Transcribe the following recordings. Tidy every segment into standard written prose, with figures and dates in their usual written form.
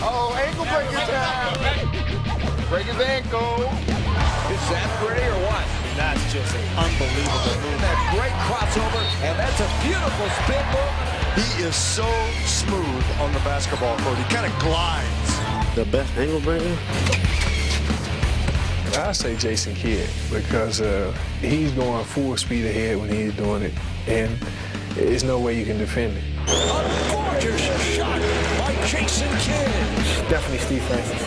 Oh, ankle breaker time. Break his ankle. Is that pretty or what? That's just an unbelievable move. That great crossover, and that's a beautiful spin move. He is so smooth on the basketball court. He kind of glides. The best ankle breaker? I say Jason Kidd because he's going full speed ahead when he's doing it, and there's no way you can defend it. A gorgeous shot by Jason Kidd. Definitely Steve Francis.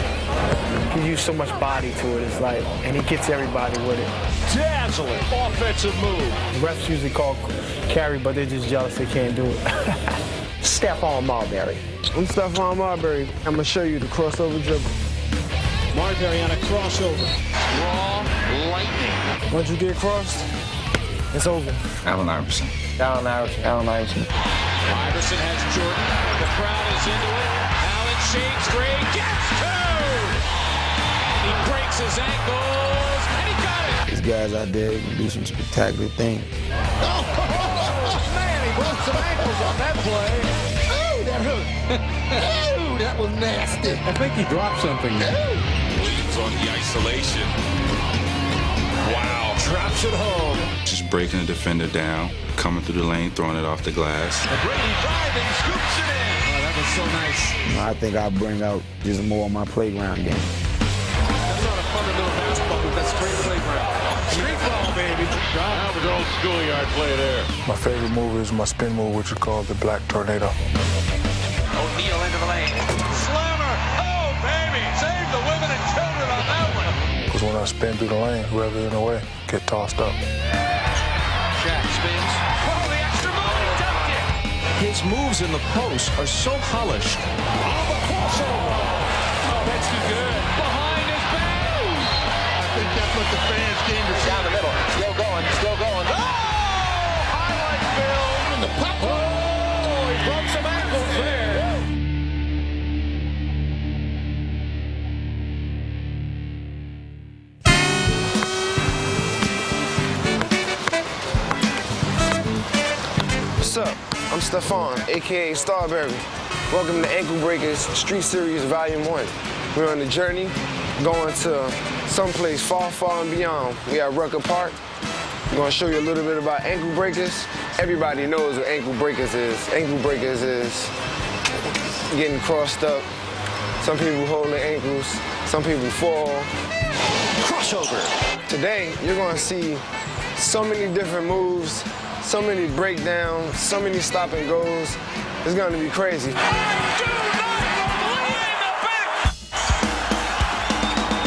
He used so much body to it, it's like, and he gets everybody with it. Dazzling offensive move. The refs usually call carry, but they're just jealous they can't do it. Stephon Marbury. I'm Stephon Marbury. I'm gonna show you the crossover dribble. Marbury on a crossover. Raw lightning. Once you get crossed, it's over. Allen Iverson. Allen Iverson. Iverson has Jordan. The crowd is into it. Allen shakes free. Gets two! He breaks his ankles, and he got it! These guys out there can do some spectacular things. Oh, man, he broke some ankles on that play. Ooh, that hurt. Ooh, that was nasty. I think he dropped something there. Williams on the isolation. Wow. Drops it home. Just breaking the defender down, coming through the lane, throwing it off the glass. Brady driving, scoops it in. Oh, that was so nice. I think I bring out just more of my playground game. That's not a fundamental basketball move. That's straight playground. Street ball, baby. That was old schoolyard play there. My favorite move is my spin move, which is called the Black Tornado. O'Neal into the lane. Slammer. Oh, baby. Save the women and children on that one. Because when I spin through the lane, whoever's in the way get tossed up. Shaq spins. Oh, the extra move. He dunked it. His moves in the post are so polished. Oh, the crossover. Oh, that's too good. Behind his back. I think that's what the fans came to see. Down the middle. Still going. Oh! Highlight film. In the pop. Oh, he broke some ankles there. What's up? I'm Stephon, aka Starberry. Welcome to Ankle Breakers Street Series Volume 1. We're on the journey going to someplace far, far and beyond. We at Rucker Park. We're gonna show you a little bit about ankle breakers. Everybody knows what ankle breakers is. Ankle breakers is getting crossed up. Some people hold their ankles, some people fall. Crossover. Today, you're gonna see so many different moves, so many breakdowns, so many stop and goes. It's gonna be crazy.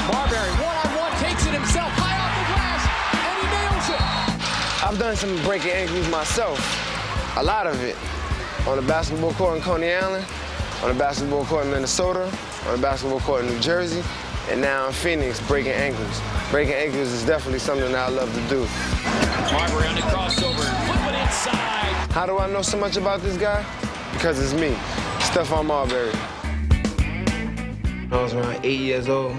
Marbury, one-on-one, takes it himself high off the glass, and he nails it. I've done some breaking ankles myself, a lot of it. On the basketball court in Coney Island, on the basketball court in Minnesota, on the basketball court in New Jersey, and now in Phoenix, breaking ankles. Breaking ankles is definitely something that I love to do. Marbury on the crossover, flip it inside. How do I know so much about this guy? Because it's me, Stephon Marbury. I was around 8 years old.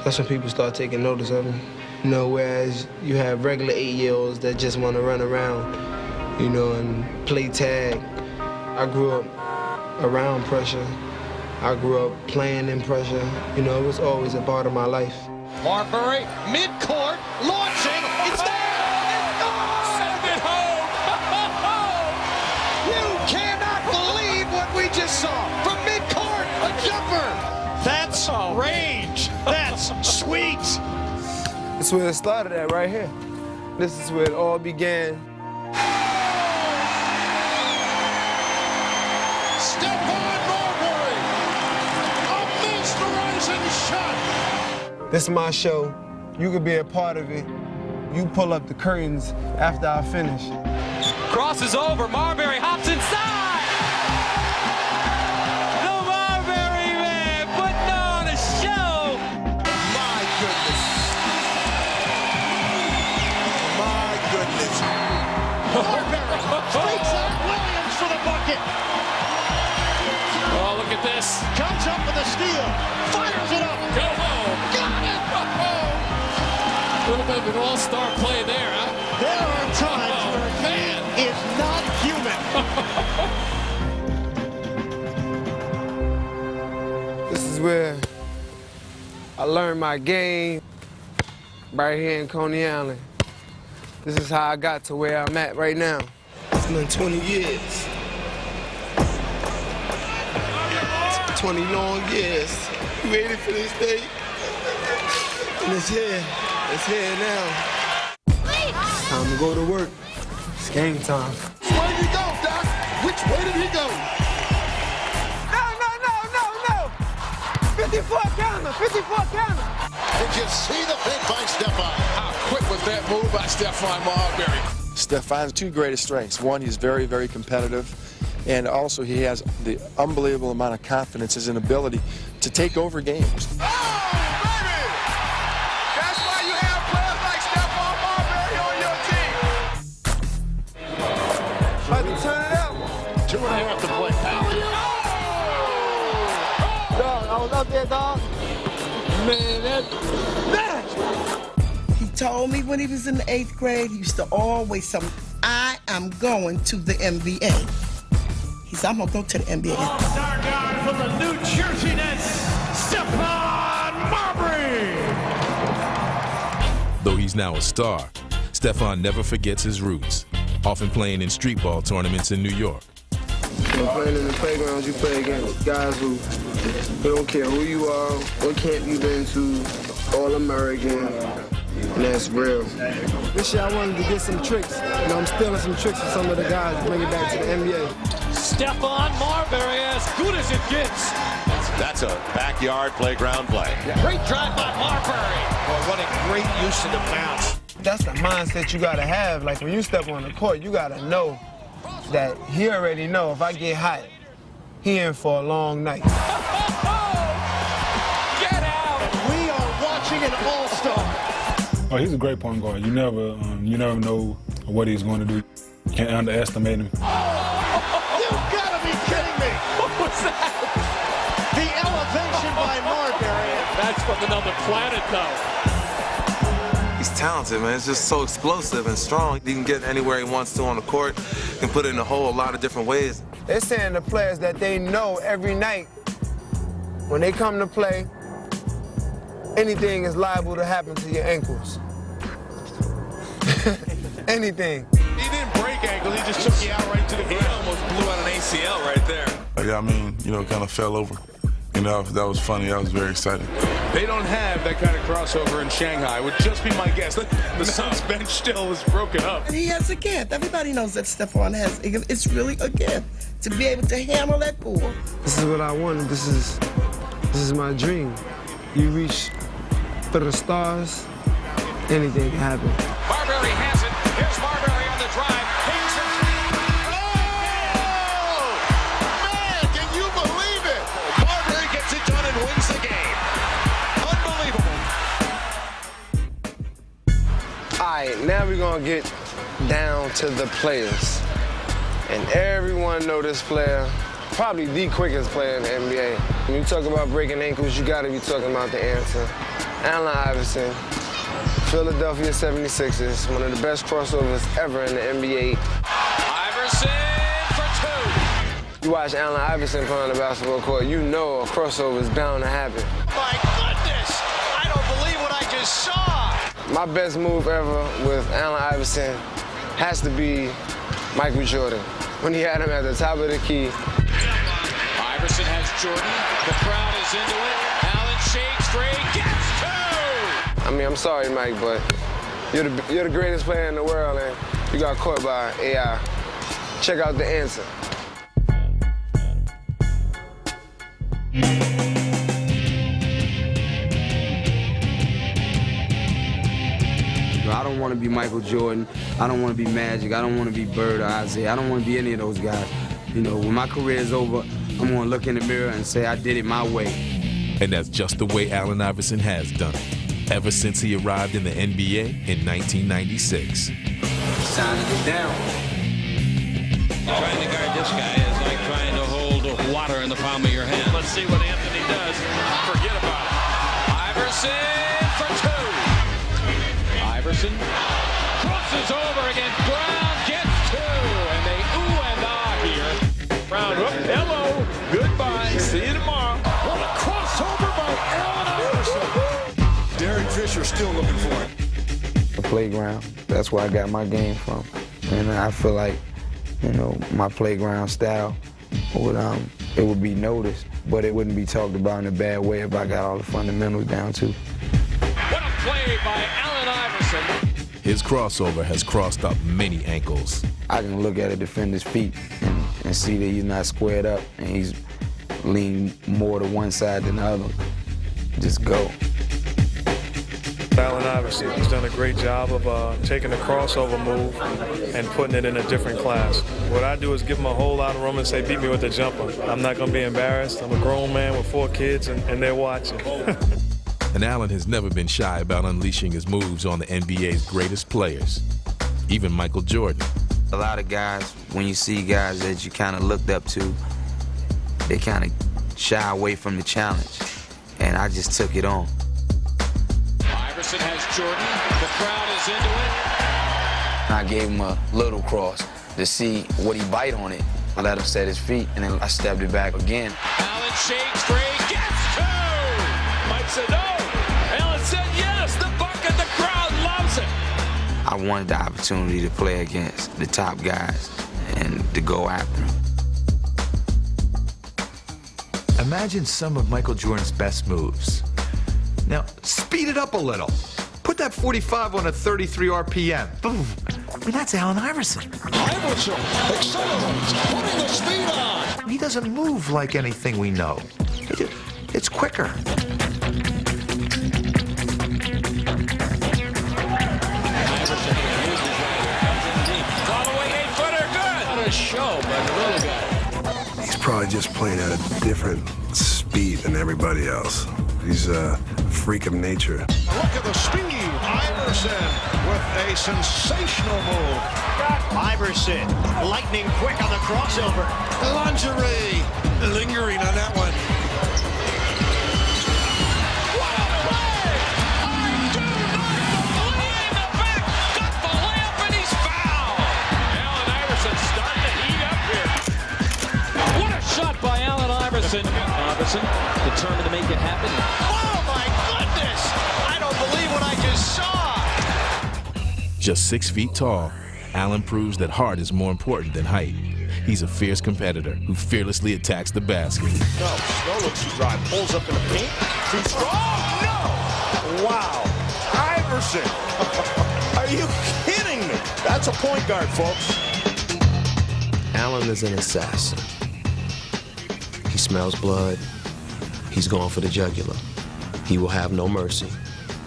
That's when people start taking notice of me. You know, whereas you have regular 8-year-olds that just want to run around, you know, and play tag. I grew up around pressure. I grew up playing in pressure. You know, it was always a part of my life. Marbury, mid-court, launching, it's there! It's gone! Send it home! You cannot believe what we just saw! From mid-court, a jumper! That's range! That's sweet! That's where it started at, right here. This is where it all began. Stephon Marbury. A mesmerizing shot. This is my show. You could be a part of it. You pull up the curtains after I finish. Cross is over, Marbury hops inside! The Marbury man putting on a show! My goodness. My goodness. Marbury straight out Williams for the bucket. Oh, look at this. Comes up with a steal. Fires it up. Go home. Got it. A little bit of an all-star play there, huh? There are times where man is not human. where I learned my game, right here in Coney Island. This is how I got to where I'm at right now. It's been 20 years. 20 long years. We waited for this day. And it's here. It's here now. It's time to go to work. It's game time. Which way did he go, Doc? Which way did he go? No. 54 counter, 54 counter. Did you see the pin by Stephon? How quick was that move by Stephon Marbury? Stephon's two greatest strengths. One, he's very, very competitive. And also, he has the unbelievable amount of confidence, his ability to take over games. Oh, baby! That's why you have players like Stephon Marbury on your team. About to turn it up. 2.5 to play, pal. Dog, I was up there, dog. Man, that. He told me when he was in the 8th grade, he used to always say, I am going to the NBA. He said, I'm going to go to the NBA. Star guard from the New Jersey Nets, Stephon Marbury. Though he's now a star, Stephon never forgets his roots, often playing in street ball tournaments in New York. When playing in the playgrounds, you play against guys who don't care who you are, what camp you've been to, All-American, and that's real. This year I wanted to get some tricks. I'm stealing some tricks from some of the guys to bring it back to the NBA. Stephon Marbury, as good as it gets. That's a backyard playground play. Great drive by Marbury. Well, what a great use of the bounce. That's the mindset you gotta have. Like when you step on the court, you gotta know that he already know if I get hot, he in for a long night. Get out! We are watching an all-star. Oh, he's a great point guard. You never know what he's going to do. Can't underestimate him. You gotta be kidding me! What was that? The elevation by Marbury. That's from another planet, though. He's talented, man. It's just so explosive and strong. He can get anywhere he wants to on the court, can put it in a whole lot of different ways. They're saying to players that they know every night when they come to play, anything is liable to happen to your ankles. Anything. He didn't break ankles, he just took you out right to the ground. He almost blew out an ACL right there. Kind of fell over. That was funny. That was very exciting. They don't have that kind of crossover in Shanghai, would just be my guess. The Suns bench still is broken up. He has a gift. Everybody knows that Stephon has. It's really a gift to be able to handle that ball. This is what I wanted. This is my dream. You reach for the stars, anything can happen. Marbury has it. Here's Marbury on the drive. Man, can you believe it? Marbury gets it done and wins the game. Unbelievable. All right, now we're gonna get down to the players. And everyone know this player, probably the quickest player in the NBA. When you talk about breaking ankles, you gotta be talking about the answer. Allen Iverson, Philadelphia 76ers, one of the best crossovers ever in the NBA. Iverson for two. You watch Allen Iverson play on the basketball court, you know a crossover is bound to happen. My goodness, I don't believe what I just saw. My best move ever with Allen Iverson has to be Michael Jordan. When he had him at the top of the key. Iverson has Jordan. The crowd is into it. Allen shakes free, gets two. I mean, I'm sorry, Mike, but you're the greatest player in the world, and you got caught by AI. Check out the answer. I don't want to be Michael Jordan. I don't want to be Magic. I don't want to be Bird or Isaiah. I don't want to be any of those guys. When my career is over, I'm going to look in the mirror and say I did it my way. And that's just the way Allen Iverson has done it, ever since he arrived in the NBA in 1996. It's time to get down. Trying to guard this guy is like trying to hold water in the palm of your hand. Let's see what Anthony does. Forget about it. Iverson for two. Iverson crosses over against Brown, gets two, and they ooh and ah here. Brown, hello, goodbye, see you tomorrow. What a crossover still looking for it. The playground, that's where I got my game from. And I feel like, my playground style it would be noticed, but it wouldn't be talked about in a bad way if I got all the fundamentals down too. What a play by Allen Iverson. His crossover has crossed up many ankles. I can look at a defender's feet and see that he's not squared up and he's leaned more to one side than the other. Just go. Allen Iverson has done a great job of taking the crossover move and putting it in a different class. What I do is give him a whole lot of room and say, beat me with the jumper. I'm not going to be embarrassed. I'm a grown man with 4 kids, and they're watching. And Allen has never been shy about unleashing his moves on the NBA's greatest players, even Michael Jordan. A lot of guys, when you see guys that you kind of looked up to, they kind of shy away from the challenge, and I just took it on. Iverson has Jordan. The crowd is into it. I gave him a little cross to see would he bite on it. I let him set his feet, and then I stepped it back again. Allen shakes free, gets 2. Mike said no. Allen said yes. The bucket, the crowd loves it. I wanted the opportunity to play against the top guys and to go after them. Imagine some of Michael Jordan's best moves. Now, speed it up a little. Put that 45 on a 33 RPM. Boom. I mean, that's Allen Iverson. Iverson accelerates, putting the speed on. He doesn't move like anything we know. It's quicker. Following 8-footer, good. What a show, but really good. He's probably just playing at a different speed than everybody else. He's a freak of nature. Look at the speed. Iverson with a sensational move. Iverson, lightning quick on the crossover. Lingerie, lingering on that one. What a play! I do not believe the back. Got the layup and he's fouled. Allen Iverson starting to heat up here. What a shot by Allen Iverson. Iverson determined to make it happen. Oh my goodness! I don't believe what I just saw. Just 6 feet tall, Allen proves that heart is more important than height. He's a fierce competitor who fearlessly attacks the basket. No, Snow looks to drive, pulls up in the paint. Too strong. No! Wow. Iverson. Are you kidding me? That's a point guard, folks. Allen is an assassin. He smells blood. He's going for the jugular. He will have no mercy.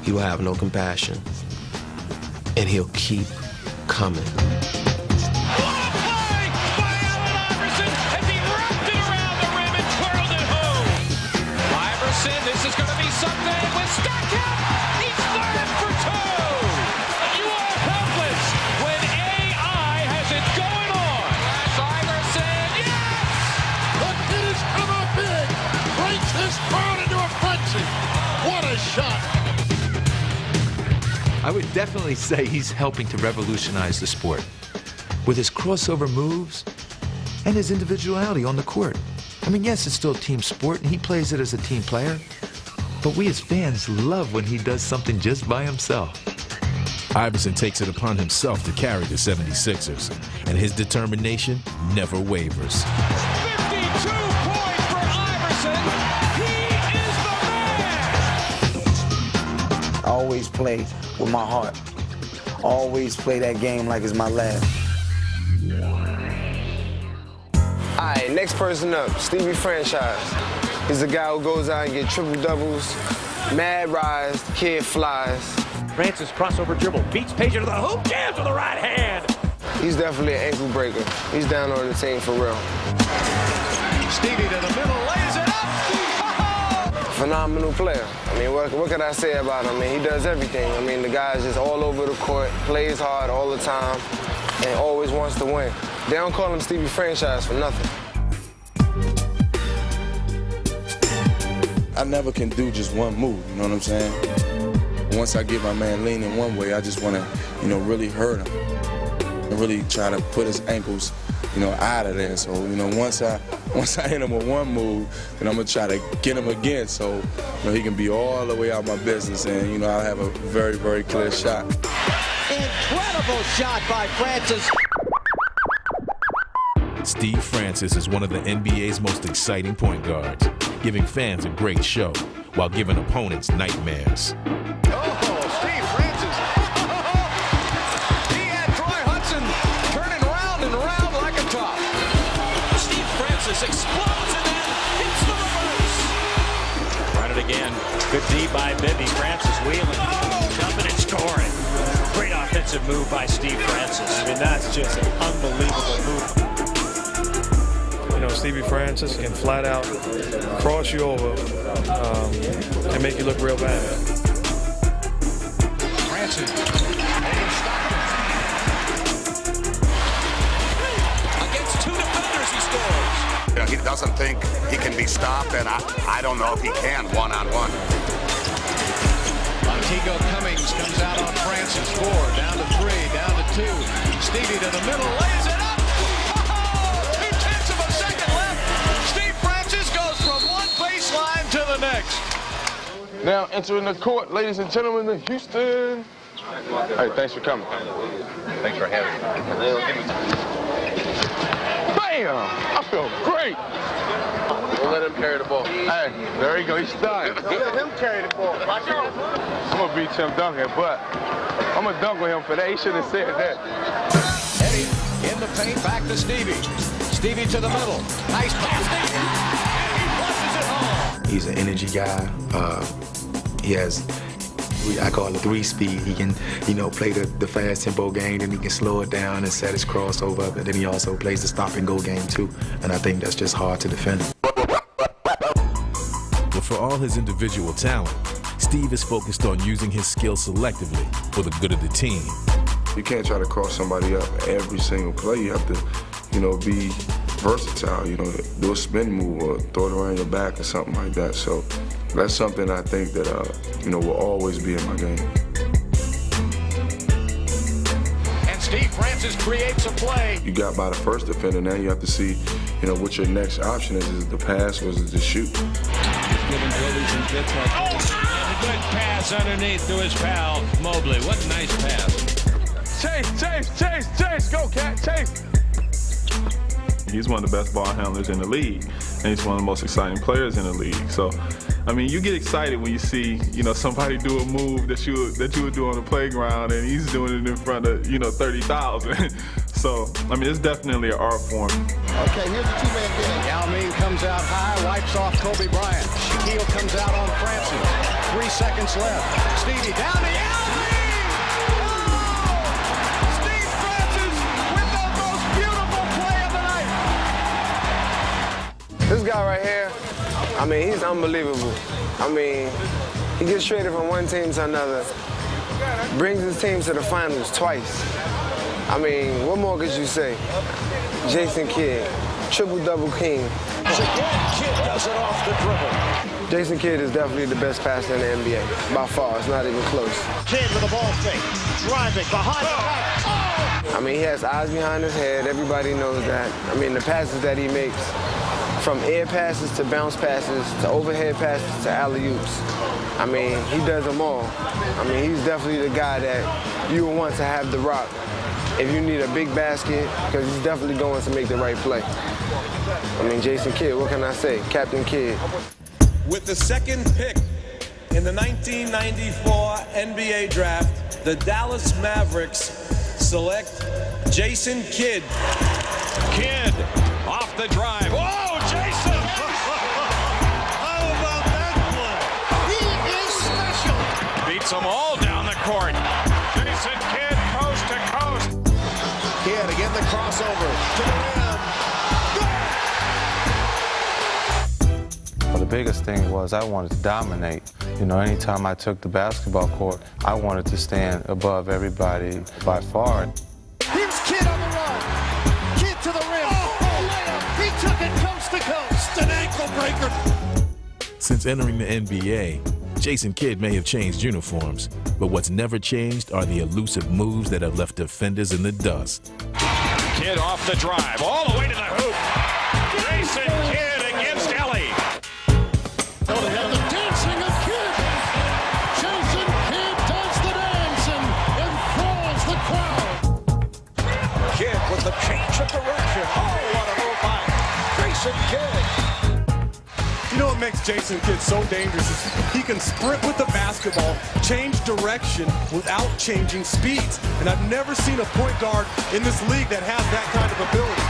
He will have no compassion. And he'll keep coming. This is going to be something with Starkett. He's fired for 2. You are helpless when AI has it going on. Iverson, yes! The kid has come out big. Breaks this crowd into a frenzy. What a shot. I would definitely say he's helping to revolutionize the sport with his crossover moves and his individuality on the court. I mean, yes, it's still a team sport, and he plays it as a team player, but we as fans love when he does something just by himself. Iverson takes it upon himself to carry the 76ers, and his determination never wavers. 52 points for Iverson. He is the man. I always play with my heart. Always play that game like it's my last. All right, next person up, Stevie Franchise. He's the guy who goes out and gets triple doubles, mad rise, kid flies. Francis crossover dribble, beats Page into the hoop, jams with the right hand. He's definitely an ankle breaker. He's down on the team for real. Stevie to the middle, lays it up. Phenomenal player. I mean, what can I say about him? I mean, he does everything. I mean, the guy's just all over the court, plays hard all the time, and always wants to win. They don't call him Stevie Franchise for nothing. I never can do just one move, you know what I'm saying? Once I get my man leaning one way, I just want to, really hurt him and really try to put his ankles out of there. So, once I hit him with one move, then I'm going to try to get him again so, he can be all the way out my business and, I'll have a very, very clear shot. Incredible shot by Francis. Steve Francis is one of the NBA's most exciting point guards, giving fans a great show while giving opponents nightmares. Steve Francis. He had Troy Hudson turning round and round like a top. Steve Francis explodes and then hits the reverse. Run it again. Good D by Bibby. Francis wheeling, jumping and scoring. Great offensive move by Steve Francis. I mean, that's just an unbelievable move. Stevie Francis can flat out cross you over and make you look real bad. Francis. Against two defenders, he scores. He doesn't think he can be stopped, and I don't know if he can one-on-one. Montego Cummings comes out on Francis. 4, down to 3, down to 2. Stevie to the middle, lays it up. Now entering the court, ladies and gentlemen, of Houston. Hey, thanks for coming. Thanks for having me. Bam! I feel great. We'll let him carry the ball. Hey, there he goes. He's starting. Let him carry the ball. Watch out. I'm going to beat Tim Duncan, but I'm going to dunk on him for that. He shouldn't have said that. Eddie in the paint, back to Stevie. Stevie to the middle. Nice pass. And he flushes it home. He's an energy guy. He has, I call it 3-speed. He can, play the fast tempo game, and he can slow it down and set his crossover up. And then he also plays the stop and go game too. And I think that's just hard to defend. But for all his individual talent, Steve is focused on using his skill selectively for the good of the team. You can't try to cross somebody up every single play. You have to, be versatile, do a spin move or throw it around your back or something like that. So that's something I think that, will always be in my game. And Steve Francis creates a play. You got by the first defender, now you have to see, what your next option is it the pass or is it the shoot? Giving Billy's and Fitz and a good pass underneath to his pal, Mobley. What a nice pass. Chase, go, Cat, Chase. He's one of the best ball handlers in the league, and he's one of the most exciting players in the league. So, you get excited when you see, somebody do a move that you would do on the playground, and he's doing it in front of, 30,000. So, it's definitely an art form. Okay, here's the two-man game. Yao Ming comes out high, wipes off Kobe Bryant. Shaquille comes out on Francis. 3 seconds left. Stevie down to Yao Ming! Steve Francis with the most beautiful play of the night. This guy right here, he's unbelievable. He gets traded from one team to another, brings his team to the finals twice. What more could you say? Jason Kidd, triple-double king. Kidd does it off the dribble. Jason Kidd is definitely the best passer in the NBA. By far, it's not even close. Kidd with a ball fake, driving behind the back. He has eyes behind his head. Everybody knows that. The passes that he makes, from air passes to bounce passes to overhead passes to alley-oops. He does them all. He's definitely the guy that you would want to have the rock if you need a big basket, because he's definitely going to make the right play. Jason Kidd, what can I say? Captain Kidd. With the second pick in the 1994 NBA draft, the Dallas Mavericks select Jason Kidd. Kidd off the drive. Whoa, Jason! How about that play? He is special. Beats them all down the court. Jason Kidd coast to coast. Kidd again, the crossover to the rim. Well, the biggest thing was I wanted to dominate. Anytime I took the basketball court, I wanted to stand above everybody by far. Here's Kidd on the run. Kidd to the rim. Layup. He took it coast to coast. An ankle breaker. Since entering the NBA, Jason Kidd may have changed uniforms, but what's never changed are the elusive moves that have left defenders in the dust. Kidd Kidd off the drive, all the way to the hoop. Jason Kidd against Ellie. Oh, they have the dancing of Kidd. Jason Kidd does the dance and enthralls the crowd. Kidd with the change of direction. Oh, what a move by Jason Kidd. You know what makes Jason Kidd so dangerous is he can sprint with the basketball, change direction without changing speeds. And I've never seen a point guard in this league that has that kind of ability.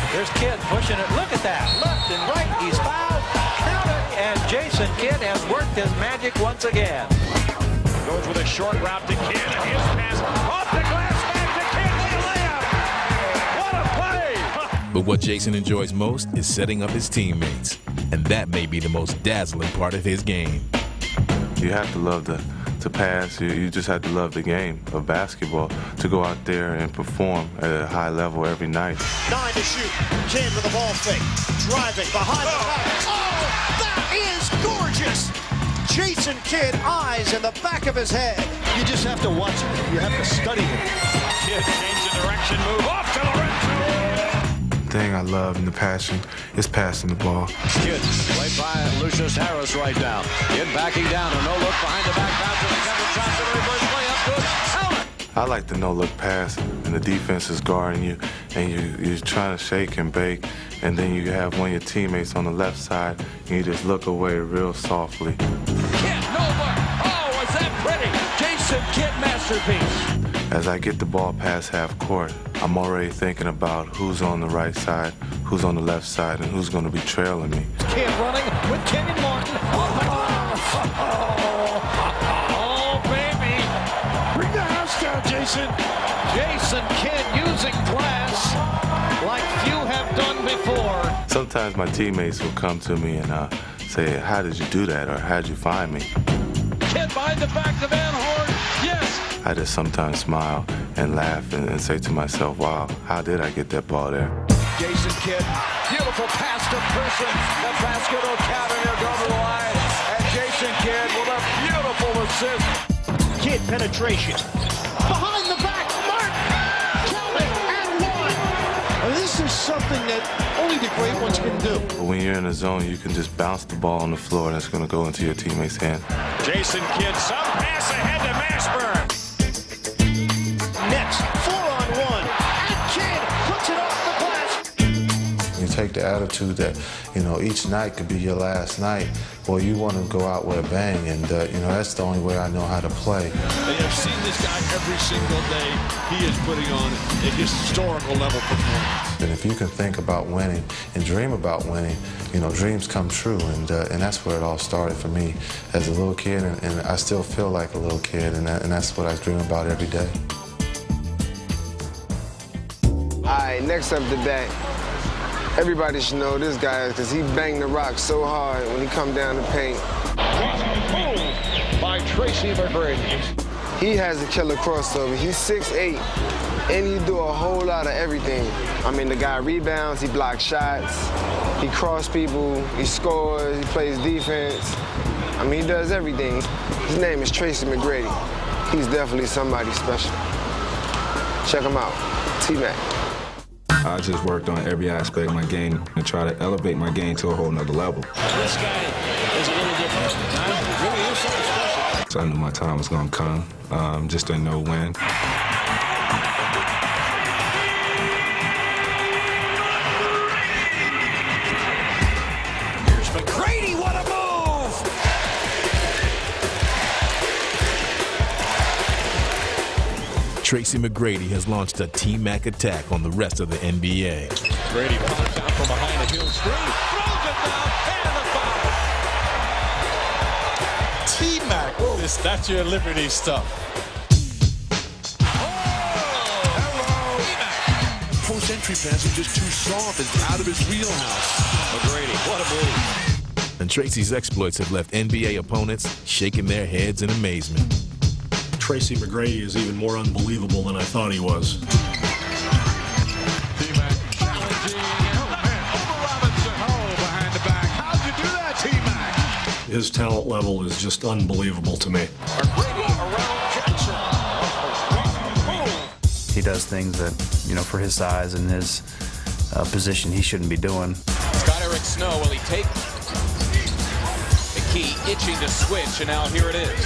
There's Kidd pushing it. Look at that. Left and right. He's fouled. Counted. And Jason Kidd has worked his magic once again. Goes with a short route to Kidd. And his pass off the glass. Back to Kidd. The layup. What a play. But what Jason enjoys most is setting up his teammates. And that may be the most dazzling part of his game. You have to love to pass. You just have to love the game of basketball to go out there and perform at a high level every night. 9 to shoot. Kidd with the ball fake. Driving behind the back. Oh, that is gorgeous. Jason Kidd, eyes in the back of his head. You just have to watch him. You have to study him. Kidd change the direction, move off to Lorenzo. The thing I love and the passion is passing the ball. Kidd played by Lucius Harris right now. Kidd backing down, a no look behind the back pass to the Kevin Johnson reverse play up good. Allen. I like the no-look pass, and the defense is guarding you, and you're trying to shake and bake, and then you have one of your teammates on the left side, and you just look away real softly. Kidd, no look. Oh, was that pretty? Jason Kidd masterpiece. As I get the ball past half court, I'm already thinking about who's on the right side, who's on the left side, and who's going to be trailing me. Kidd running with Kenyon Martin. Oh, baby. Bring the house down, Jason. Jason Kidd using glass like few have done before. Sometimes my teammates will come to me and say, how did you do that, or how did you find me? Kidd behind the back to Van Horn. Yes. I just sometimes smile and laugh and say to myself, wow, how did I get that ball there? Jason Kidd, beautiful pass to Person. The basket will count in there, go to the line. And Jason Kidd with a beautiful assist. Kidd penetration. Behind the back, Martin. Count it and one. And this is something that only the great ones can do. But when you're in a zone, you can just bounce the ball on the floor and it's going to go into your teammate's hand. Jason Kidd, some pass ahead to Mashburn. Next, 4-on-1, and Kidd puts it off the glass. You take the attitude that, each night could be your last night. Well, you want to go out with a bang, and, that's the only way I know how to play. And I've seen this guy every single day. He is putting on a historical level performance. And if you can think about winning and dream about winning, dreams come true, and that's where it all started for me as a little kid, and I still feel like a little kid, and that's what I dream about every day. All right, next up the bat. Everybody should know this guy because he banged the rock so hard when he come down the paint. By Tracy McGrady. He has a killer crossover. He's 6'8", and he do a whole lot of everything. I mean, the guy rebounds, he blocks shots, he cross people, he scores, he plays defense. I mean, he does everything. His name is Tracy McGrady. He's definitely somebody special. Check him out, T-Mac. I just worked on every aspect of my game and try to elevate my game to a whole nother level. This guy is a little different. It really is something special. So I knew my time was going to come, just didn't know when. Here's McGrady, what a move! Tracy McGrady has launched a T-Mac attack on the rest of the NBA. Grady pops out from behind the heel screen, throws it down, and the foul. T-Mac, that's your Liberty stuff. Post-entry pass is just too soft and out of his wheelhouse. McGrady, what a move. And Tracy's exploits have left NBA opponents shaking their heads in amazement. Tracy McGrady is even more unbelievable than I thought he was. T-Mac challenging, over Robinson. Oh, behind the back. How'd you do that, T-Mac? His talent level is just unbelievable to me. McGrady around Jackson. He does things that, you know, for his size and his position, he shouldn't be doing. Scott Eric Snow, will he take McKee itching to switch, and now here it is.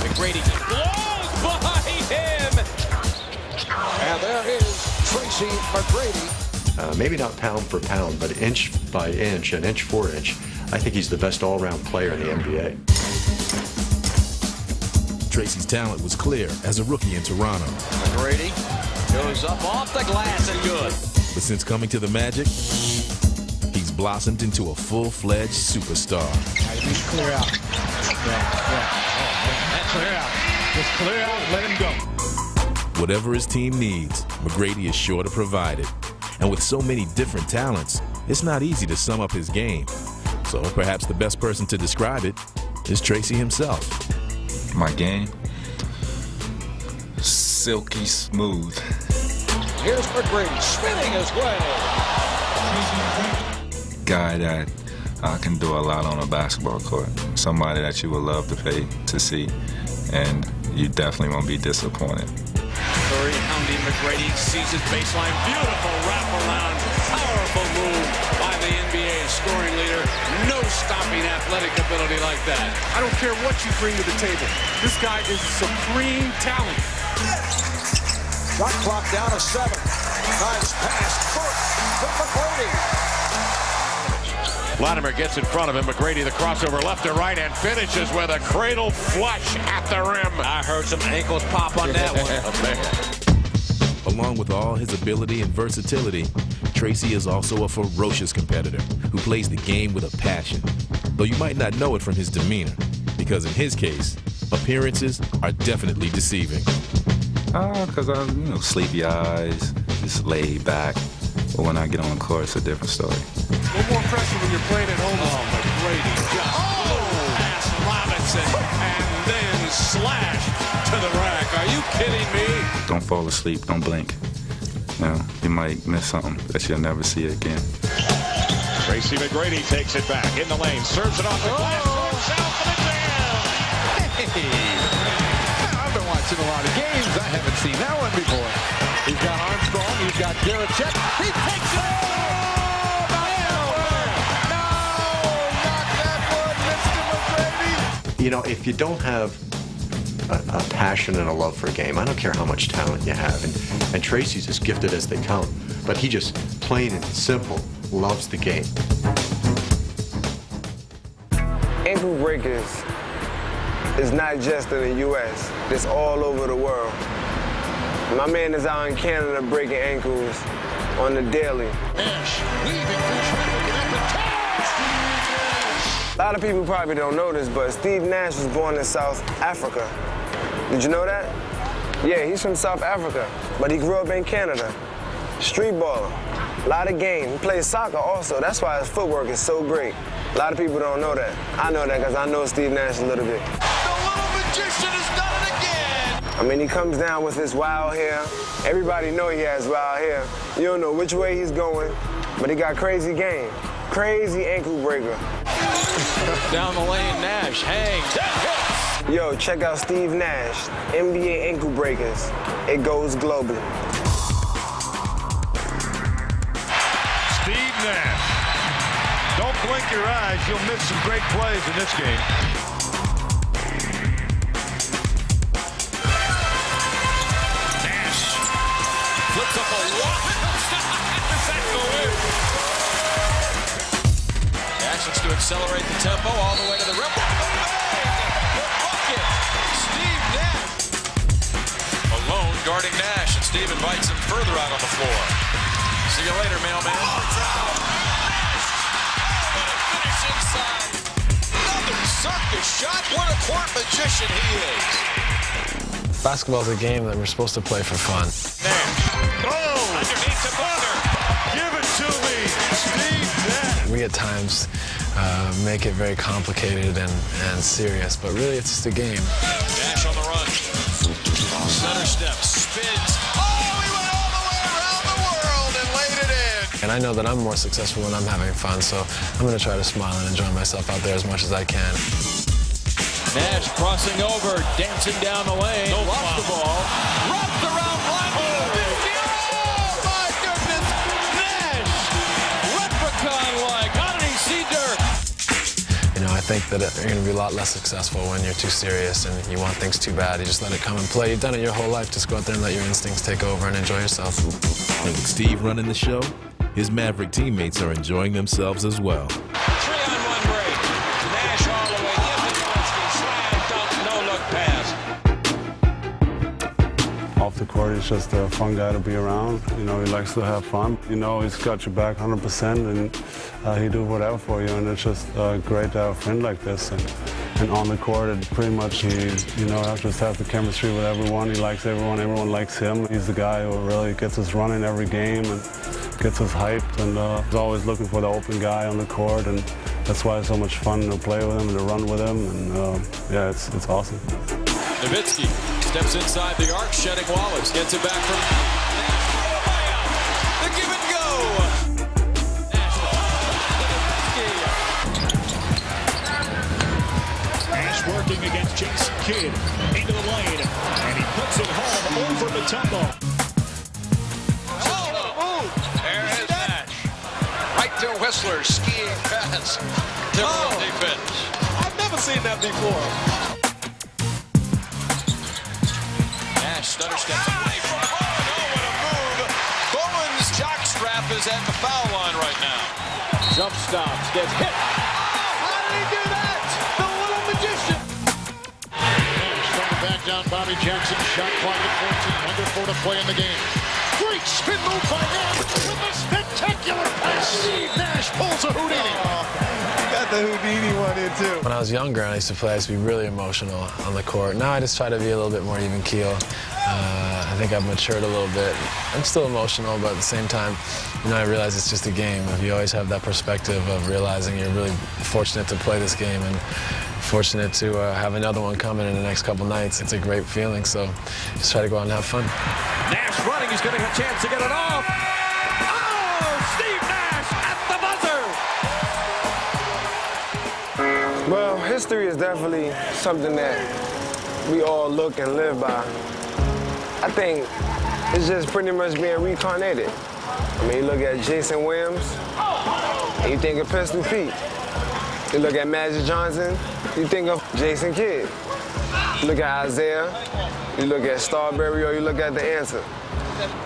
McGrady blows by him. And there is Tracy McGrady. Maybe not pound for pound, but inch by inch and inch for inch, I think he's the best all-around player in the NBA. Tracy's talent was clear as a rookie in Toronto. McGrady goes up off the glass and good. But since coming to the Magic, he's blossomed into a full-fledged superstar. Just clear out. Clear out. Just clear out and let him go. Whatever his team needs, McGrady is sure to provide it. And with so many different talents, it's not easy to sum up his game. So perhaps the best person to describe it is Tracy himself. My game, silky smooth. Here's McGrady spinning his way. Guy that can do a lot on a basketball court. Somebody that you would love to pay to see, and you definitely won't be disappointed. Curry hounding McGrady, sees his baseline. Beautiful wraparound, powerful move by the NBA scoring leader. No stopping athletic ability like that. I don't care what you bring to the table. This guy is supreme talent. Shot clock down to 7. Nice pass. Burke to McGrady. Vladimir gets in front of him. McGrady, the crossover left to right, and finishes with a cradle flush at the rim. I heard some ankles pop on that one. Along with all his ability and versatility, Tracy is also a ferocious competitor who plays the game with a passion. Though you might not know it from his demeanor, because in his case, appearances are definitely deceiving. Because I'm, sleepy eyes, just laid back. But when I get on the court, it's a different story. A little more pressure when you're playing at home. McGrady just past Robinson and then slashed to the rack. Are you kidding me? Don't fall asleep. Don't blink. You might miss something that you'll never see again. Tracy McGrady takes it back in the lane, serves it off the glass, goes out for the jam. Hey, I've been watching a lot of games. I haven't seen that one before. He's got Armstrong. He's got Garachek. He takes it. You know, if you don't have a passion and a love for a game, I don't care how much talent you have. And Tracy's as gifted as they come, but he just, plain and simple, loves the game. Ankle breakers is not just in the U.S., it's all over the world. My man is out in Canada breaking ankles on the daily. A lot of people probably don't know this, but Steve Nash was born in South Africa. Did you know that? Yeah, he's from South Africa, but he grew up in Canada. Street baller, a lot of game. He plays soccer also. That's why his footwork is so great. A lot of people don't know that. I know that because I know Steve Nash a little bit. The little magician has done it again. I mean, he comes down with his wild hair. Everybody know he has wild hair. You don't know which way he's going, but he got crazy game. Crazy ankle breaker. Down the lane, Nash hangs. Yo, check out Steve Nash, NBA ankle breakers. It goes global. Steve Nash. Don't blink your eyes. You'll miss some great plays in this game. Nash flips up a wall. Actions to accelerate the tempo all the way to the rim. The bucket. Steve Nash. Alone guarding Nash, and Steve invites him further out on the floor. See you later, mailman. Finish inside. Another circus shot. What a court magician he is. Basketball is a game that we're supposed to play for fun. Nash. Oh! Underneath the Butler. Give it to me, Steve Nash. We at times make it very complicated and serious, but really it's just a game. Nash on the run. Center step, spins. Oh, he went all the way around the world and laid it in. And I know that I'm more successful when I'm having fun, so I'm going to try to smile and enjoy myself out there as much as I can. Nash crossing over, dancing down the lane. Lost the ball. Wrapped around line. think that you're going to be a lot less successful when you're too serious and you want things too bad. You just let it come and play. You've done it your whole life. Just go out there and let your instincts take over and enjoy yourself. And with Steve running the show, his Maverick teammates are enjoying themselves as well. 3-on-1 break. Nash all the way. Give to Nowitzki. Slam dunk. No look pass. Off the court, he's just a fun guy to be around. You know, he likes to have fun. You know, he's got your back 100%, and he do whatever for you. And it's just great to have a friend like this. And on the court, it pretty much he, you know, just has the chemistry with everyone. He likes everyone. Everyone likes him. He's the guy who really gets us running every game and gets us hyped. And he's always looking for the open guy on the court. And that's why it's so much fun to play with him and to run with him. And yeah, it's awesome. Nowitzki steps inside the arc, shedding Wallace, gets it back from Nash. The give and go. Nash working against Jason Kidd into the lane, and he puts it home over Mutombo. There is Nash. Right to Whistler, skiing pass. Timberwolves defense. I've never seen that before. Stutter steps away from oh, what a move. Bowen's jockstrap is at the foul line right now. Jump stops, gets hit. Oh, how did he do that? The little magician. Nash trying to back down Bobby Jackson. Shot clock at 14. Under 4 to play in the game. Great spin move by Nash with a spectacular pass. Steve Nash pulls a Houdini. Got the Houdini one in too. When I was younger and I used to play, I used to be really emotional on the court. Now I just try to be a little bit more even keel. I think I've matured a little bit. I'm still emotional, but at the same time, you know, I realize it's just a game. If you always have that perspective of realizing you're really fortunate to play this game and fortunate to have another one coming in the next couple nights, it's a great feeling. So just try to go out and have fun. Nash running, he's going to have a chance to get it off. Oh, Steve Nash at the buzzer. Well, history is definitely something that we all look and live by. I think it's just pretty much being reincarnated. I mean, you look at Jason Williams, and you think of Pistol Pete. You look at Magic Johnson, you think of Jason Kidd. You look at Isaiah, you look at Starbury, or you look at The Answer.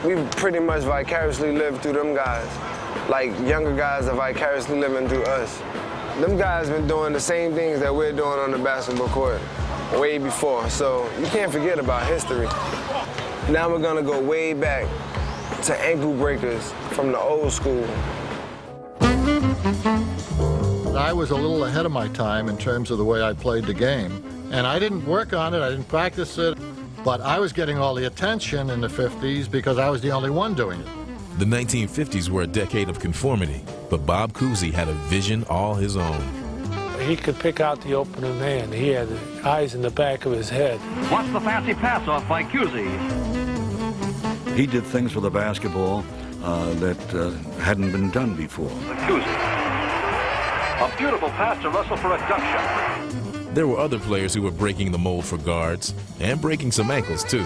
We pretty much vicariously lived through them guys, like younger guys are vicariously living through us. Them guys been doing the same things that we're doing on the basketball court way before, so you can't forget about history. Now we're gonna go way back to ankle breakers from the old school. I was a little ahead of my time in terms of the way I played the game. And I didn't work on it, I didn't practice it, but I was getting all the attention in the 50s because I was the only one doing it. The 1950s were a decade of conformity, but Bob Cousy had a vision all his own. He could pick out the opening man. He had the eyes in the back of his head. Watch the fancy pass-off by Cousy. He did things with the basketball that hadn't been done before. Cousy. A beautiful pass to Russell for a duck shot. There were other players who were breaking the mold for guards and breaking some ankles, too.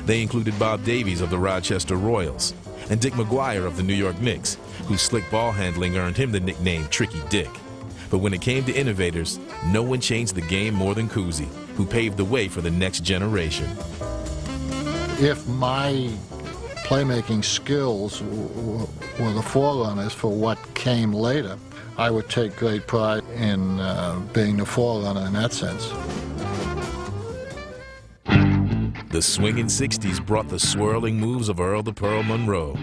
They included Bob Davies of the Rochester Royals and Dick McGuire of the New York Knicks, whose slick ball handling earned him the nickname Tricky Dick. But when it came to innovators, no one changed the game more than Cousy, who paved the way for the next generation. If my playmaking skills were the forerunners for what came later, I would take great pride in being the forerunner in that sense. The swinging 60s brought the swirling moves of Earl the Pearl Monroe.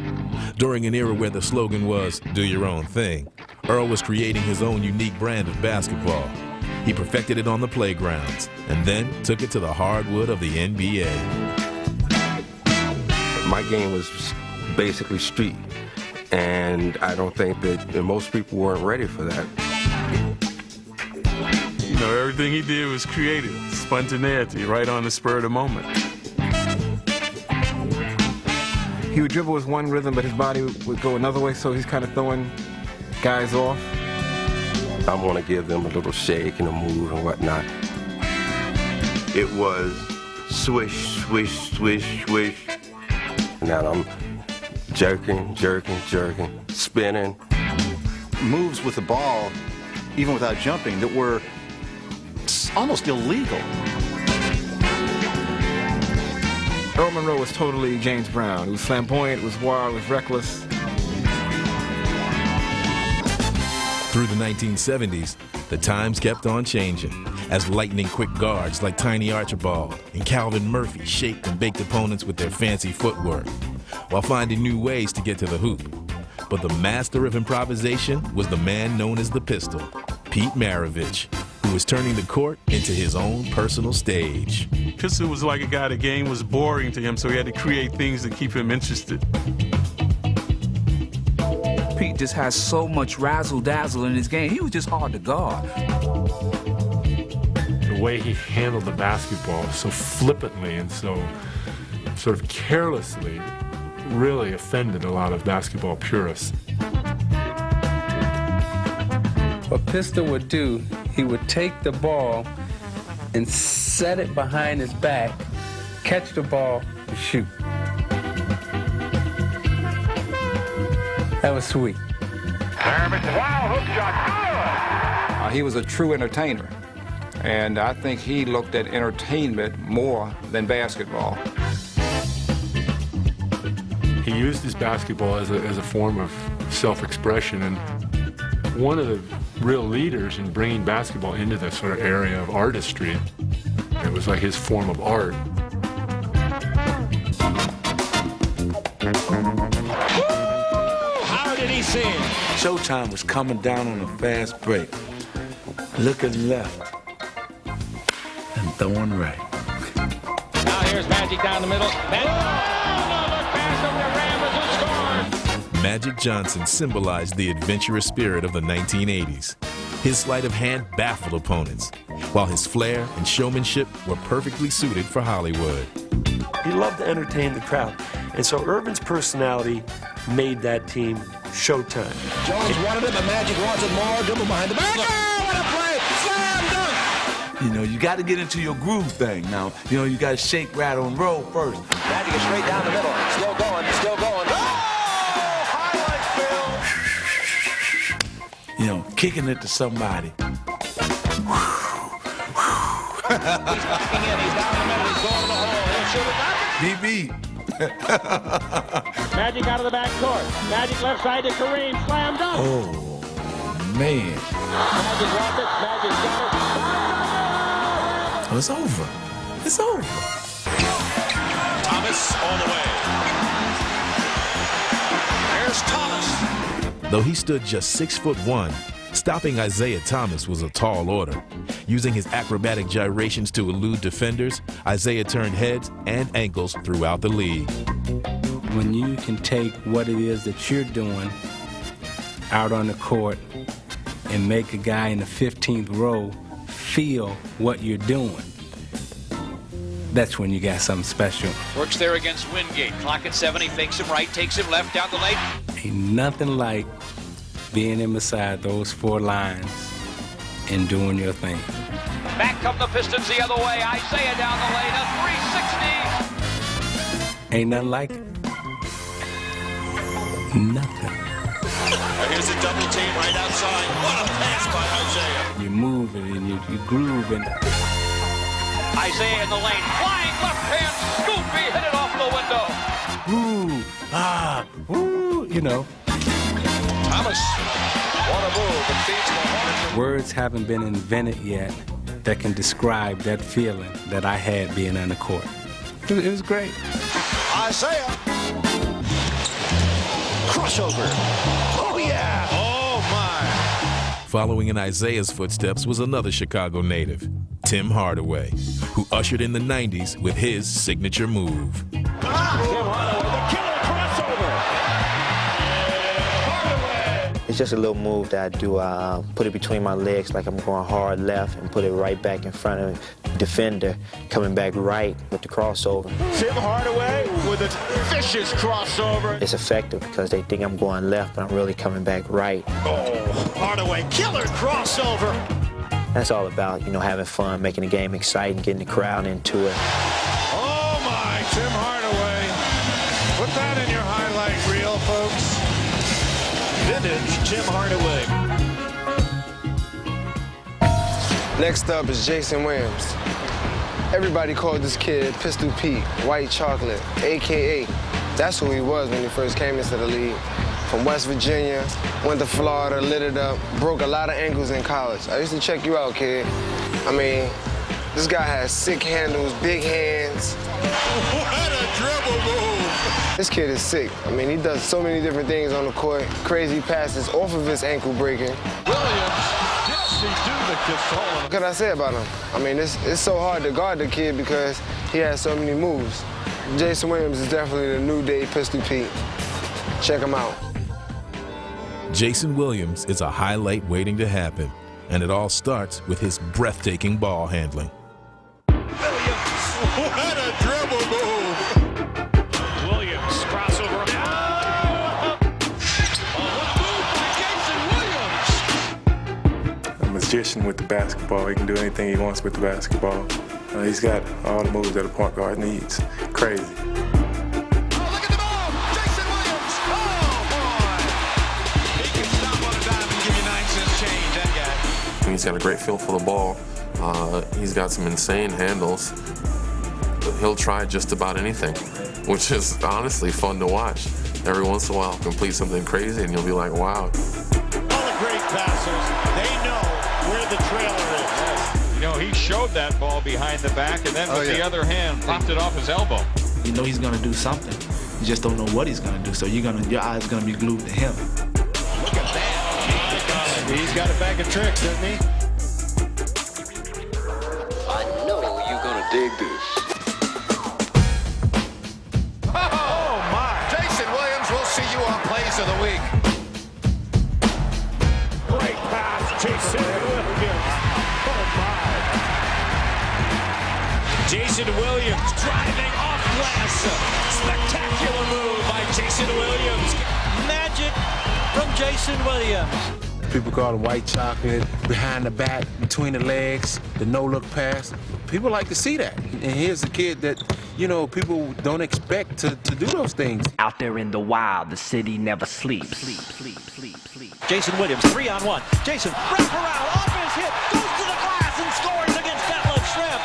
During an era where the slogan was, do your own thing, Earl was creating his own unique brand of basketball. He perfected it on the playgrounds and then took it to the hardwood of the NBA. My game was basically street, and I don't think that most people weren't ready for that. You know, everything he did was creative, spontaneity, right on the spur of the moment. He would dribble with one rhythm, but his body would go another way, so he's kind of throwing guys off. I want to give them a little shake and a move and whatnot. It was swish, swish, swish, swish. Now I'm jerking, jerking, jerking, spinning. Moves with the ball, even without jumping, that were almost illegal. Earl Monroe was totally James Brown. He was flamboyant, was wild, was reckless. Through the 1970s, the times kept on changing as lightning-quick guards like Tiny Archibald and Calvin Murphy shaped and baked opponents with their fancy footwork while finding new ways to get to the hoop. But the master of improvisation was the man known as the Pistol, Pete Maravich, who was turning the court into his own personal stage. Pistol was like a guy, the game was boring to him, so he had to create things to keep him interested. Pete just has so much razzle-dazzle in his game. He was just hard to guard. The way he handled the basketball so flippantly and so sort of carelessly really offended a lot of basketball purists. What Pistol would do, he would take the ball and set it behind his back, catch the ball, and shoot. That was sweet. Wow, hook shot. He was a true entertainer, and I think he looked at entertainment more than basketball. He used his basketball as a form of self-expression, and one of the real leaders in bringing basketball into this sort of area of artistry. It was like his form of art. How did he see it? Showtime was coming down on a fast break. Looking left and throwing right. Now here's Magic down the middle. Magic Johnson symbolized the adventurous spirit of the 1980s. His sleight of hand baffled opponents, while his flair and showmanship were perfectly suited for Hollywood. He loved to entertain the crowd, and so Irvin's personality made that team Showtime. Jones wanted it, but Magic wants it more. Dribble behind the back. Oh, what a play! Slam dunk! You know, you got to get into your groove thing now. You know, you got to shake, rattle, and roll first. Magic is straight down the middle. Still going, still going. You know, kicking it to somebody. He's backing in. He's down the middle. He's going to the hole. He'll shoot it. DB. Magic out of the back court. Magic left side to Kareem. Slam dunk. Oh, man. Magic lost it. Magic got it. Oh, it's over. It's over. Thomas all the way. Here's Thomas. Though he stood just 6'1", stopping Isaiah Thomas was a tall order. Using his acrobatic gyrations to elude defenders, Isaiah turned heads and ankles throughout the league. When you can take what it is that you're doing out on the court and make a guy in the 15th row feel what you're doing, that's when you got something special. Works there against Wingate. Clock at 7. He fakes him right, takes him left down the lane. Ain't nothing like being in beside those four lines and doing your thing. Back come the Pistons the other way. Isaiah down the lane, a 360. Ain't nothing like it. Nothing. Here's a double team right outside. What a pass by Isaiah. You move it and you groove and Isaiah in the lane, flying left hand scoop. He hit it off the window. you know. Thomas, what a move. It feeds the horn. Words haven't been invented yet that can describe that feeling that I had being on the court. It was great. Isaiah. Crossover. Oh, yeah. Oh, my. Following in Isaiah's footsteps was another Chicago native, Tim Hardaway, who ushered in the 90s with his signature move. Tim Hardaway, the killer crossover. It's just a little move that I do. I put it between my legs like I'm going hard left and put it right back in front of the defender, coming back right with the crossover. Tim Hardaway with a vicious crossover. It's effective because they think I'm going left, but I'm really coming back right. Oh, Hardaway, killer crossover. That's all about, having fun, making the game exciting, getting the crowd into it. Oh, my, Tim Hardaway. Put that in your highlight reel, folks. Vintage Tim Hardaway. Next up is Jason Williams. Everybody called this kid Pistol Pete, White Chocolate, AKA. That's who he was when he first came into the league. From West Virginia, went to Florida, lit it up, broke a lot of ankles in college. I used to check you out, kid. I mean, this guy has sick handles, big hands. What a dribble move! This kid is sick. I mean, he does so many different things on the court. Crazy passes off of his ankle breaking. Williams, yes, he do the Casola. What can I say about him? I mean, it's so hard to guard the kid because he has so many moves. Jason Williams is definitely the new day Pistol Pete. Check him out. Jason Williams is a highlight waiting to happen, and it all starts with his breathtaking ball handling. What a dribble move! Williams, crossover. A magician with the basketball. He can do anything he wants with the basketball. He's got all the moves that a point guard needs. Crazy. He's got a great feel for the ball. He's got some insane handles. He'll try just about anything, which is honestly fun to watch. Every once in a while, he'll complete something crazy, and you'll be like, wow. All the great passers, they know where the trailer is. You know, he showed that ball behind the back, and then with the other hand, popped it off his elbow. You know he's gonna do something. You just don't know what he's gonna do, so your eyes gonna be glued to him. Look at that. He's got a bag of tricks, doesn't he? I know you're gonna dig this. Oh, my. Jason Williams, we'll see you on Plays of the Week. Great pass, Jason Williams. Oh, my. Jason Williams driving off glass. Spectacular move by Jason Williams. Magic from Jason Williams. People call it white chocolate, behind the back, between the legs, the no-look pass. People like to see that. And here's a kid that, you know, people don't expect to do those things. Out there in the wild, the city never sleeps. Jason Williams, 3-on-1. Jason, wrap around, off his hip, goes to the glass and scores against Detlef Schrempf.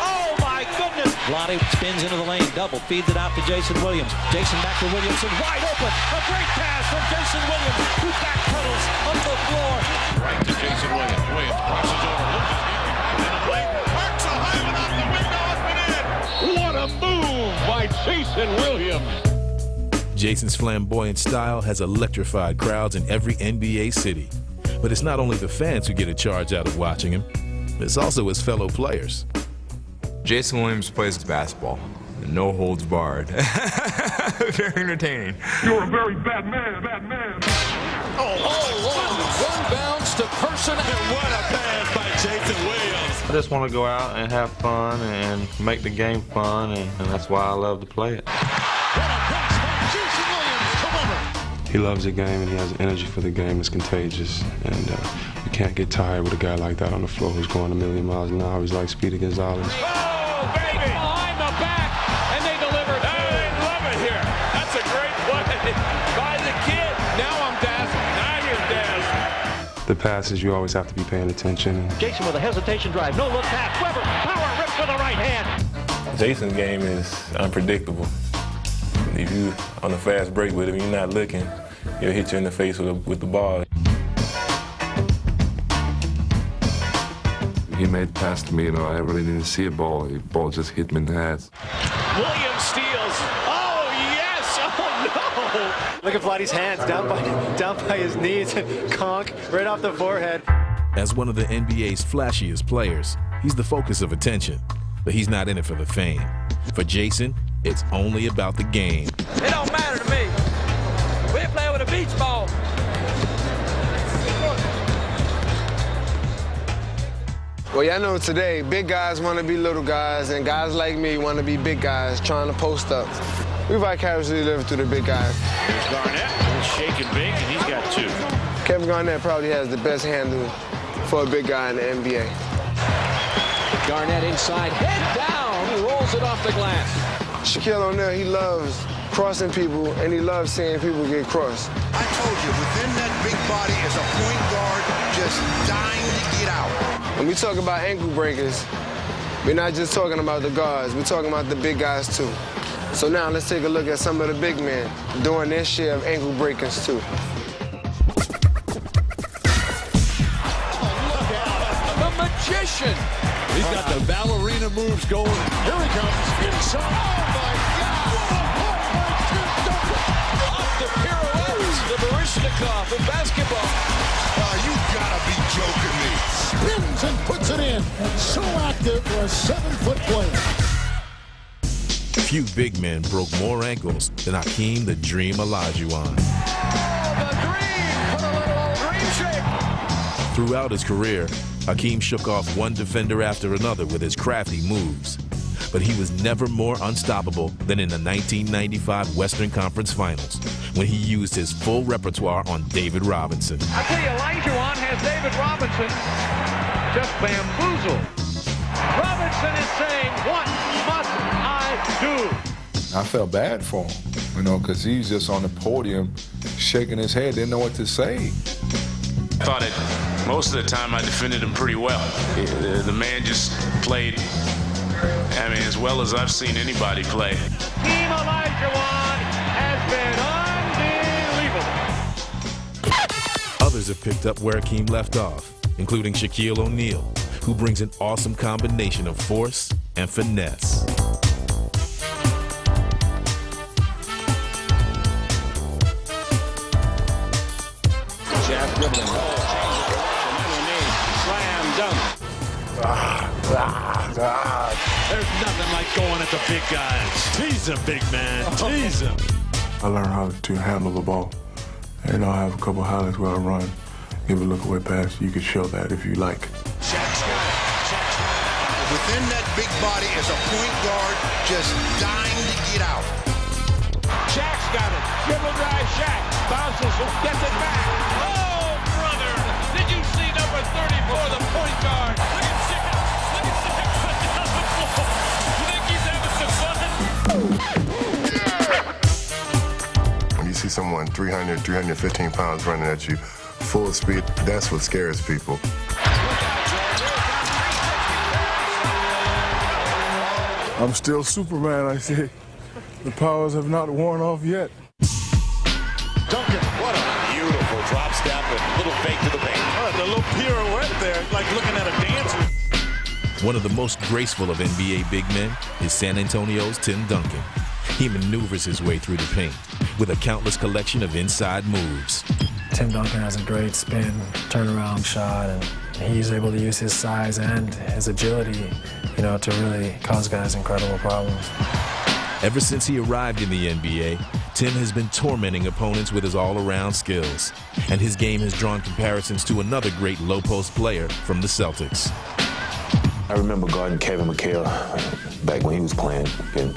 Oh, my goodness. Vlade spins into the lane, double, feeds it out to Jason Williams. Jason back to Williamson, wide open. A great pass from Jason Williams, who backpedals on the floor. Right to Jason Williams. Williams crosses over, loses here. In the lane, arcs a high one off the window, up and in. What a move by Jason Williams. Jason's flamboyant style has electrified crowds in every NBA city. But it's not only the fans who get a charge out of watching him, it's also his fellow players. Jason Williams plays basketball. No holds barred. Very entertaining. You're a very bad man, One bounce to person. And what a pass by Jason Williams. I just want to go out and have fun and make the game fun, and that's why I love to play it. He loves the game and he has energy for the game. It's contagious, and you can't get tired with a guy like that on the floor who's going a million miles an hour. He's like Speedy Gonzalez. Oh, baby! Behind the back, and they delivered. I love it here. That's a great play by the kid. Now I'm dazzled. Now you're dazzled. The passes, you always have to be paying attention. Jason with a hesitation drive. No look pass. Weber, power ripped with the right hand. Jason's game is unpredictable. If you on a fast break with him, you're not looking, he'll hit you in the face with the ball. He made a pass to me, I really didn't see a ball. The ball just hit me in the head. Williams steals. Oh, yes. Oh, no. Look at Vladdy's hands down by his knees. Conk right off the forehead. As one of the NBA's flashiest players, he's the focus of attention, but he's not in it for the fame. For Jason, it's only about the game. It don't matter to me. We're playing with a beach ball. Well, y'all know today, big guys want to be little guys, and guys like me want to be big guys trying to post up. We vicariously live through the big guys. Here's Garnett, shaking big, and he's got two. Kevin Garnett probably has the best handle for a big guy in the NBA. Garnett inside, head down, he rolls it off the glass. Shaquille O'Neal, he loves crossing people, and he loves seeing people get crossed. I told you, within that big body is a point guard just dying to get out. When we talk about ankle breakers, we're not just talking about the guards, we're talking about the big guys too. So now let's take a look at some of the big men doing their share of ankle breakers too. The magician. He's got the ballerina moves going. Here he comes inside. Oh, my God. Off the pirouettes, the Baryshnikov in basketball. Oh, you gotta be joking me. Spins and puts it in. So active for a 7-foot player. Few big men broke more ankles than Hakeem the Dream Olajuwon. Throughout his career, Hakeem shook off one defender after another with his crafty moves. But he was never more unstoppable than in the 1995 Western Conference Finals, when he used his full repertoire on David Robinson. I tell you, Olajuwon has David Robinson just bamboozled. Robinson is saying, what must I do? I felt bad for him, you know, because he was just on the podium shaking his head, didn't know what to say. I thought that most of the time I defended him pretty well. The man just played, I mean, as well as I've seen anybody play. Team Olajuwon has been unbelievable. Others have picked up where Hakeem left off, including Shaquille O'Neal, who brings an awesome combination of force and finesse. Shaft dribbling. Slam dunk. There's nothing like going at the big guys. Tease him, big man. Tease him. I learned how to handle the ball. And I'll have a couple highlights where I run, give a look away pass. You can show that if you like. Within that big body is a point guard just dying to get out. Shaq's got it. Dribble drive, Shaq. Bounces, gets it back. Oh, brother. Did you see number 34, the point guard? Look at Shaq. Look at Shaq put down the floor. You think he's having some fun? When you see someone 300, 315 pounds running at you full speed, that's what scares people. I'm still Superman, I say. The powers have not worn off yet. Duncan, what a beautiful drop step and little fake to the paint. Oh, the little pirouette there, like looking at a dancer. One of the most graceful of NBA big men is San Antonio's Tim Duncan. He maneuvers his way through the paint with a countless collection of inside moves. Tim Duncan has a great spin, turnaround shot, and he's able to use his size and his agility, you know, to really cause guys incredible problems. Ever since he arrived in the NBA, Tim has been tormenting opponents with his all-around skills, and his game has drawn comparisons to another great low-post player from the Celtics. I remember guarding Kevin McHale back when he was playing, and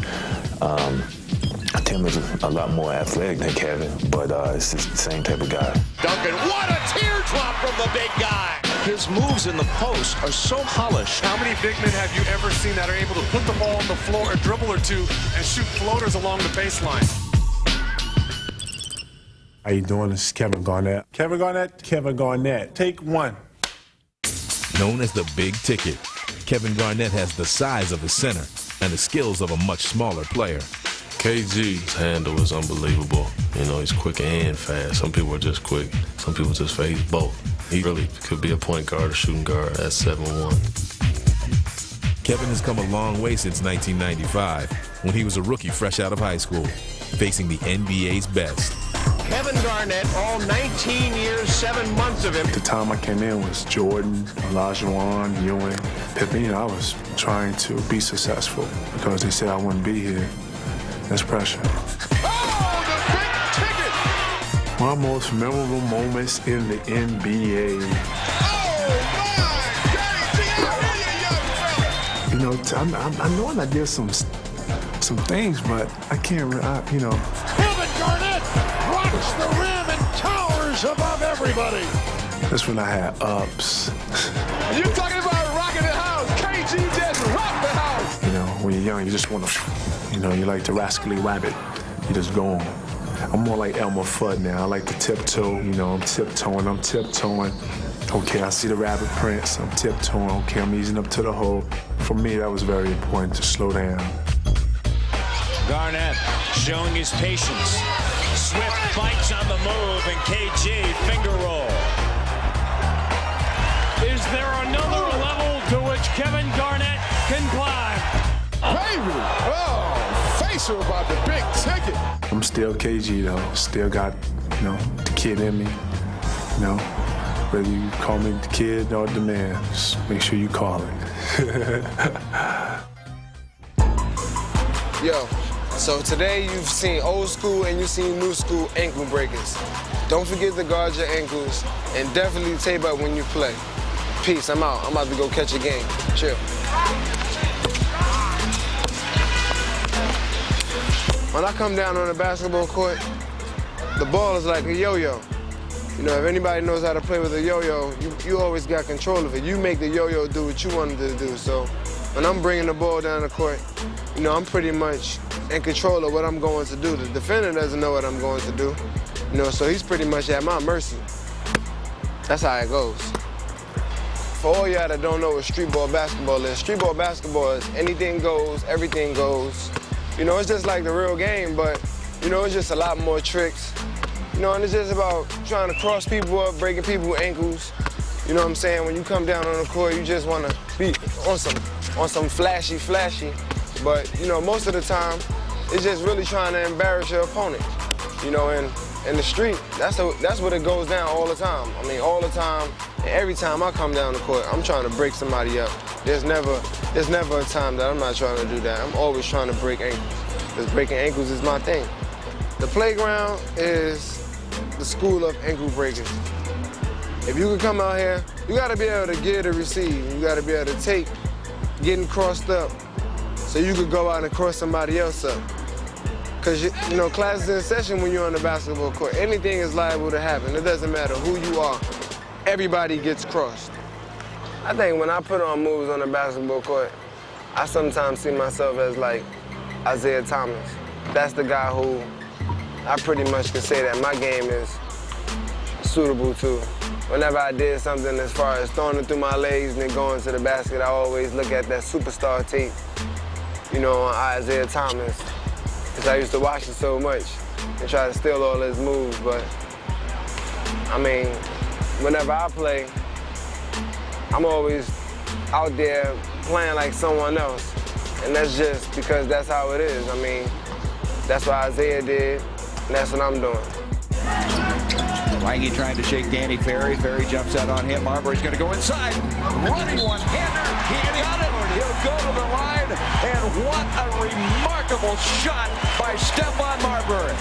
Tim is a lot more athletic than Kevin, but it's just the same type of guy. Duncan, what a teardrop from the big guy. His moves in the post are so polished. How many big men have you ever seen that are able to put the ball on the floor, a dribble or two, and shoot floaters along the baseline? How you doing? This is Kevin Garnett. Kevin Garnett, Kevin Garnett. Take one. Known as the Big Ticket, Kevin Garnett has the size of a center and the skills of a much smaller player. KG's handle is unbelievable. You know, he's quick and fast. Some people are just quick. Some people just fast. He's both. He really could be a point guard or shooting guard at 7'1". Kevin has come a long way since 1995, when he was a rookie fresh out of high school, facing the NBA's best. Kevin Garnett, all 19 years, 7 months of him. The time I came in was Jordan, Olajuwon, Ewing, Pippen. You know, I was trying to be successful because they said I wouldn't be here. That's pressure. My most memorable moments in the NBA. You know, I know I did some things, but I can't, you know. Kevin Garnett rocks the rim and towers above everybody. That's when I had ups. You're talking about rocking the house. KG just rocked the house. You know, when you're young, you just want to, you know, you like to rascally rabbit. You just go on. I'm more like Elmer Fudd now. I like to tiptoe, you know, I'm tiptoeing Okay, I see the rabbit prints. I'm tiptoeing. Okay, I'm easing up to the hole. For me, that was very important to slow down. Garnett showing his patience. Swift fights on the move, and KG finger roll. Is there another level to which Kevin Garnett can climb? Baby! Oh, facial about the big ticket. I'm still KG though. Still got, the kid in me. Whether you call me the kid or the man, just make sure you call it. Yo, so today you've seen old school and you've seen new school ankle breakers. Don't forget to guard your ankles and definitely tape up when you play. Peace, I'm out. I'm about to go catch a game. Chill. When I come down on the basketball court, the ball is like a yo-yo. If anybody knows how to play with a yo-yo, you always got control of it. You make the yo-yo do what you want it to do. So when I'm bringing the ball down the court, I'm pretty much in control of what I'm going to do. The defender doesn't know what I'm going to do, so he's pretty much at my mercy. That's how it goes. For all y'all that don't know what street ball basketball is anything goes, everything goes. It's just like the real game, but, it's just a lot more tricks. And it's just about trying to cross people up, breaking people's ankles. You know what I'm saying? When you come down on the court, you just want to be on some flashy. But, most of the time, it's just really trying to embarrass your opponent. And in the street, that's what it goes down all the time. I mean, all the time, and every time I come down the court, I'm trying to break somebody up. There's never a time that I'm not trying to do that. I'm always trying to break ankles, because breaking ankles is my thing. The playground is the school of ankle breakers. If you can come out here, you gotta be able to give and receive. You gotta be able to take getting crossed up so you could go out and cross somebody else up. Because, class is in session when you're on the basketball court. Anything is liable to happen. It doesn't matter who you are. Everybody gets crossed. I think when I put on moves on the basketball court, I sometimes see myself as like Isaiah Thomas. That's the guy who I pretty much can say that my game is suitable to. Whenever I did something as far as throwing it through my legs and then going to the basket, I always look at that superstar tape, on Isaiah Thomas. Because I used to watch it so much and try to steal all his moves. But, I mean, whenever I play, I'm always out there playing like someone else. And that's just because that's how it is. I mean, that's what Isaiah did. And that's what I'm doing. Lange trying to shake Danny Ferry. Ferry jumps out on him. Marbury's going to go inside. Running one-hander. He got it. He'll go to the line. And what a remarkable shot by Stephon Marbury.